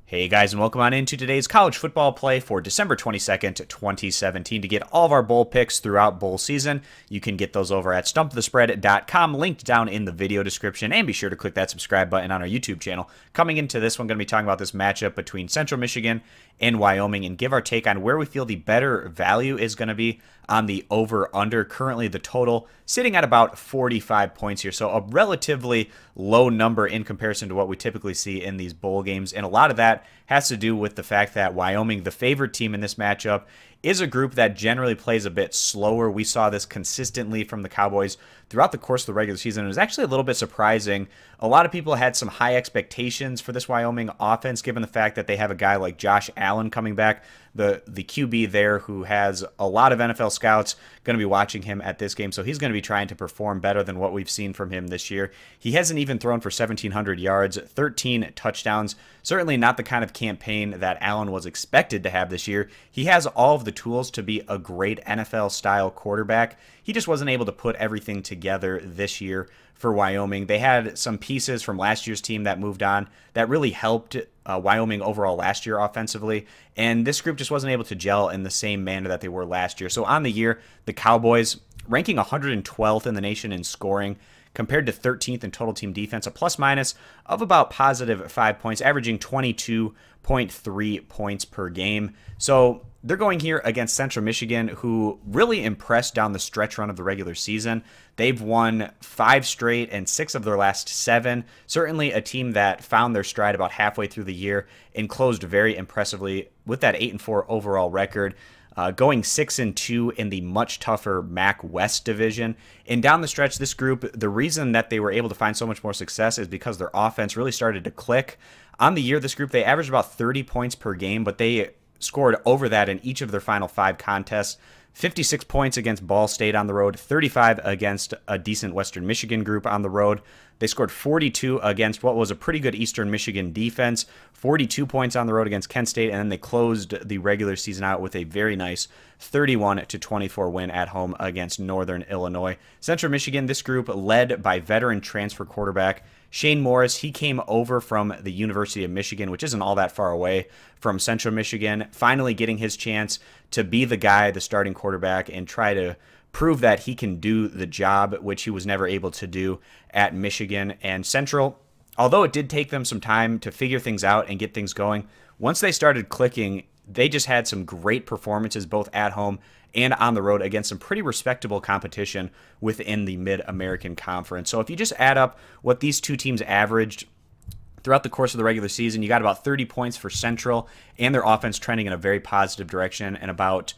Hey guys, and welcome on into today's college football play for December 22nd, 2017. To get all of our bowl picks throughout bowl season, you can get those over at stumpthespread.com, linked down in the video description, and be sure to click that subscribe button on our YouTube channel. Coming into this one, going to be talking about this matchup between Central Michigan and Wyoming and give our take on where we feel the better value is going to be on the over-under. Currently, the total sitting at about 45 points here, so a relatively low number in comparison to what we typically see in these bowl games, and a lot of that has to do with the fact that Wyoming, the favored team in this matchup, is a group that generally plays a bit slower. We saw this consistently from the Cowboys throughout the course of the regular season. It was actually a little bit surprising. A lot of people had some high expectations for this Wyoming offense, given the fact that they have a guy like Josh Allen coming back, the QB there, who has a lot of NFL scouts going to be watching him at this game, so he's going to be trying to perform better than what we've seen from him this year. He hasn't even thrown for 1,700 yards, 13 touchdowns. Certainly not the kind of campaign that Allen was expected to have this year. He has all of the tools to be a great NFL-style quarterback. He just wasn't able to put everything together this year for Wyoming. They had some pieces from last year's team that moved on that really helped Wyoming overall last year offensively, and this group just wasn't able to gel in the same manner that they were last year. So on the year, the Cowboys ranking 112th in the nation in scoring, compared to 13th in total team defense, a plus-minus of about positive 5 points, averaging 22.3 points per game. So they're going here against Central Michigan, who really impressed down the stretch run of the regular season. They've won 5 straight and 6 of their last 7. Certainly a team that found their stride about halfway through the year and closed very impressively with that 8-4 overall record. Going 6-2 in the much tougher MAC West division. And down the stretch, this group, the reason that they were able to find so much more success is because their offense really started to click. On the year, this group, they averaged about 30 points per game, but they scored over that in each of their final 5 contests. 56 points against Ball State on the road, 35 against a decent Western Michigan group on the road. They scored 42 against what was a pretty good Eastern Michigan defense, 42 points on the road against Kent State, and then they closed the regular season out with a very nice 31-24 win at home against Northern Illinois. Central Michigan, this group led by veteran transfer quarterback Shane Morris. He came over from the University of Michigan, which isn't all that far away from Central Michigan, finally getting his chance to be the guy, the starting quarterback, and try to prove that he can do the job, which he was never able to do at Michigan. And Central, although it did take them some time to figure things out and get things going, once they started clicking, they just had some great performances both at home and on the road against some pretty respectable competition within the Mid-American Conference. So if you just add up what these two teams averaged throughout the course of the regular season, you got about 30 points for Central and their offense trending in a very positive direction, and about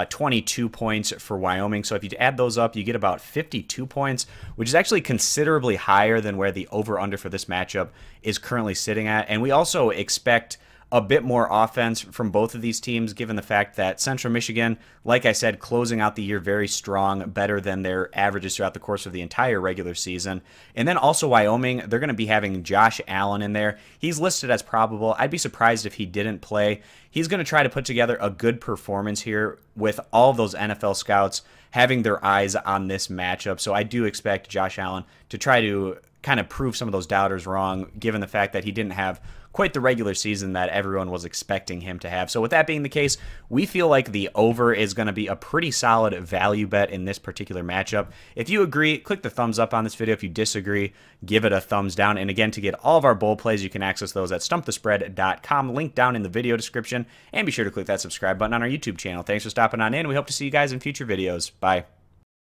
22 points for Wyoming. So if you add those up, you get about 52 points, which is actually considerably higher than where the over-under for this matchup is currently sitting at. And we also expect a bit more offense from both of these teams, given the fact that Central Michigan, like I said, closing out the year very strong, better than their averages throughout the course of the entire regular season. And then also Wyoming, they're going to be having Josh Allen in there. He's listed as probable. I'd be surprised if he didn't play. He's going to try to put together a good performance here with all of those NFL scouts having their eyes on this matchup. So I do expect Josh Allen to try to kind of prove some of those doubters wrong, given the fact that he didn't have quite the regular season that everyone was expecting him to have. So with that being the case, we feel like the over is going to be a pretty solid value bet in this particular matchup. If you agree, click the thumbs up on this video. If you disagree, give it a thumbs down. And again, to get all of our bowl plays, you can access those at stumpthespread.com, link down in the video description, and be sure to click that subscribe button on our YouTube channel. Thanks for stopping on in. We hope to see you guys in future videos. Bye.